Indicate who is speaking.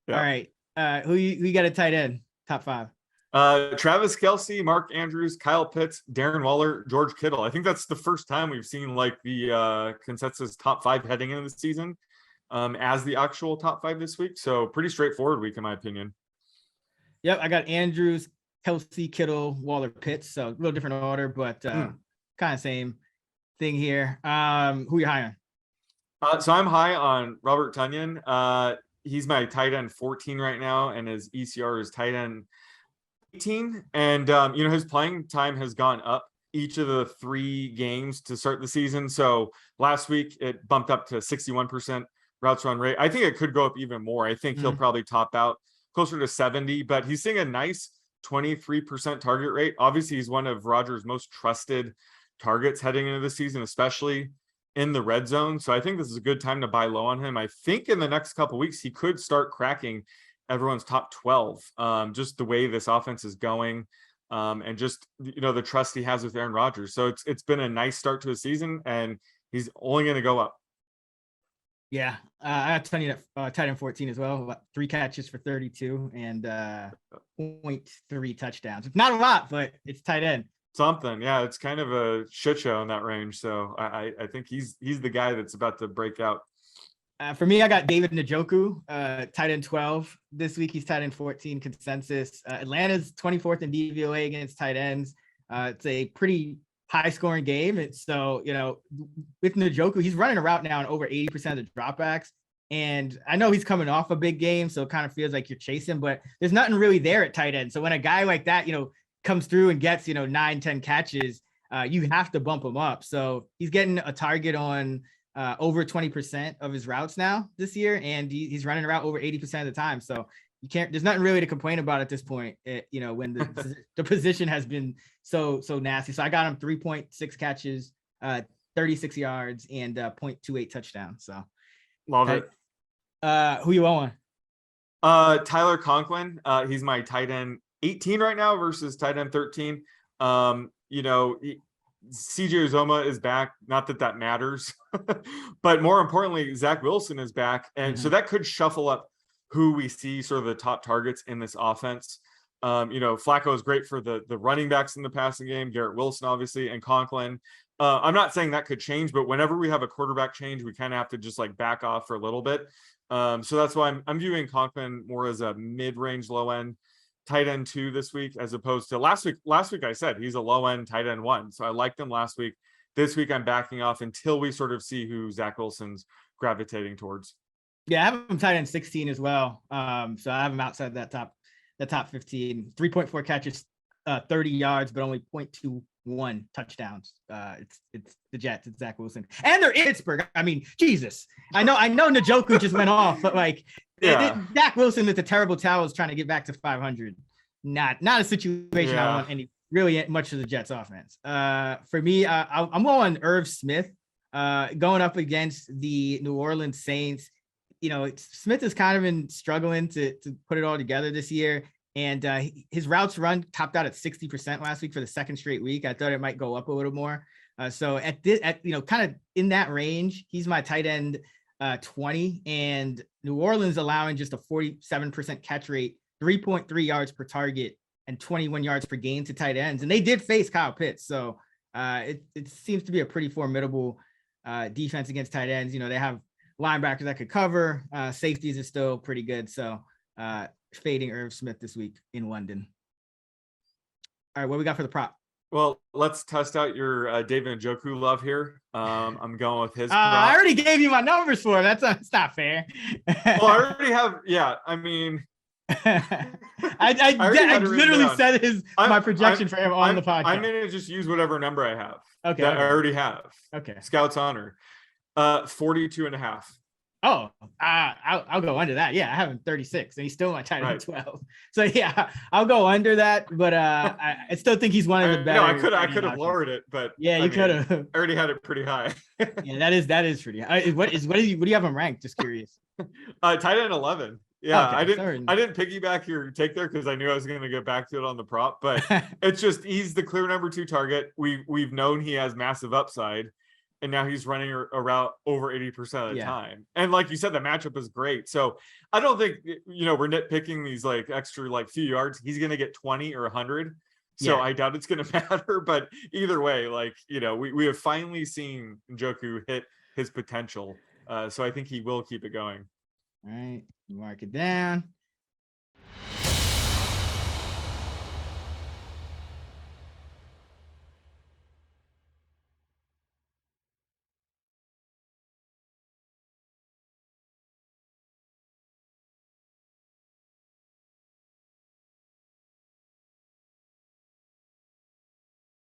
Speaker 1: Yeah.
Speaker 2: All right. Who you got a tight end? Top 5.
Speaker 1: Travis Kelce, Mark Andrews, Kyle Pitts, Darren Waller, George Kittle. I think that's the first time we've seen like the consensus top 5 heading into the season as the actual top 5 this week. So pretty straightforward week in my opinion.
Speaker 2: Yep, I got Andrews, Kelce, Kittle, Waller, Pitts. So a little different order, but kind of same thing here. Who you high
Speaker 1: on? So I'm high on Robert Tonyan. He's my tight end 14 right now, and his ECR is tight end 18. And his playing time has gone up each of the 3 games to start the season. So last week it bumped up to 61% routes run rate. I think it could go up even more. I think he'll probably top out closer to 70, but he's seeing a nice 23% target rate. Obviously, he's one of Rodgers' most trusted targets heading into the season, especially in the red zone. So I think this is a good time to buy low on him. I think in the next couple of weeks, he could start cracking everyone's top 12, just the way this offense is going, and just, the trust he has with Aaron Rodgers. So it's been a nice start to the season, and he's only going to go up.
Speaker 2: Yeah, I got Tonyan at tight end 14 as well. About 3 catches for 32 and 0.3 touchdowns. It's not a lot, but it's tight end.
Speaker 1: Something, yeah. It's kind of a shit show in that range. So I think he's the guy that's about to break out.
Speaker 2: For me, I got David Njoku, tight end 12. This week, he's tight end 14 consensus. Atlanta's 24th in DVOA against tight ends. It's a pretty high-scoring game. And so, with Njoku, he's running a route now in over 80% of the dropbacks. And I know he's coming off a big game, so it kind of feels like you're chasing, but there's nothing really there at tight end. So when a guy like that, comes through and gets, 9-10 catches, you have to bump him up. So he's getting a target on over 20% of his routes now this year, and he's running a route over 80% of the time. So there's nothing really to complain about at this point, when the position has been so nasty. So I got him 3.6 catches, 36 yards, and 0.28 touchdowns. So
Speaker 1: love it.
Speaker 2: Who you on?
Speaker 1: Tyler Conklin. He's my tight end 18 right now versus tight end 13. CJ Uzoma is back. Not that matters, but more importantly, Zach Wilson is back. And so that could shuffle up who we see sort of the top targets in this offense. Flacco is great for the running backs in the passing game, Garrett Wilson, obviously, and Conklin. I'm not saying that could change, but whenever we have a quarterback change, we kind of have to just like back off for a little bit. So that's why I'm viewing Conklin more as a mid-range, low-end tight end 2 this week, as opposed to last week. Last week I said he's a low-end tight end 1. So I liked him last week. This week I'm backing off until we sort of see who Zach Wilson's gravitating towards.
Speaker 2: Yeah, I have him tight end 16 as well. So I have him outside that top 15. 3.4 catches, 30 yards, but only 0.21 touchdowns. It's the Jets. It's Zach Wilson, and they're in Pittsburgh. I mean, Jesus. I know Njoku just went off, but Zach Wilson with the terrible towels trying to get back to 500. Not a situation I want really much of the Jets offense. For me, I'm on Irv Smith, going up against the New Orleans Saints. Smith has kind of been struggling to put it all together this year. And his routes run topped out at 60% last week for the second straight week. I thought it might go up a little more. So kind of in that range, he's my tight end 20, and New Orleans allowing just a 47% catch rate, 3.3 yards per target, and 21 yards per game to tight ends. And they did face Kyle Pitts. So it seems to be a pretty formidable defense against tight ends. They have linebackers that could cover. Safeties are still pretty good. So fading Irv Smith this week in London. All right, what we got for the prop?
Speaker 1: Well, let's test out your David Njoku love here. I'm going with his prop.
Speaker 2: I already gave you my numbers for him. That's not fair.
Speaker 1: Well, I already have. Yeah, I mean,
Speaker 2: I literally said my projection for him on the podcast.
Speaker 1: I'm going to just use whatever number I have.
Speaker 2: Okay.
Speaker 1: I already have.
Speaker 2: Okay.
Speaker 1: Scout's honor. 42.5.
Speaker 2: Oh, I'll go under that. Yeah, I have him 36, and he's still my tight end 12. So yeah, I'll go under that. But I still think he's one of the better.
Speaker 1: No, I could have lowered it, but
Speaker 2: yeah, you could have.
Speaker 1: I already had it pretty high.
Speaker 2: Yeah, that is pretty high. What do you have him ranked? Just curious.
Speaker 1: Tight end 11. Yeah,
Speaker 2: okay,
Speaker 1: I didn't piggyback your take there because I knew I was going to get back to it on the prop, but it's just he's the clear number 2 target. We've known he has massive upside. and now he's running a route over 80% of the
Speaker 2: Yeah.
Speaker 1: time. And like you said, the matchup is great. So I don't think, we're nitpicking these like extra like few yards. He's going to get 20 or 100. So
Speaker 2: Yeah.
Speaker 1: I doubt it's going to matter. But either way, like, we have finally seen Njoku hit his potential. So I think he will keep it going.
Speaker 2: All right, mark it down.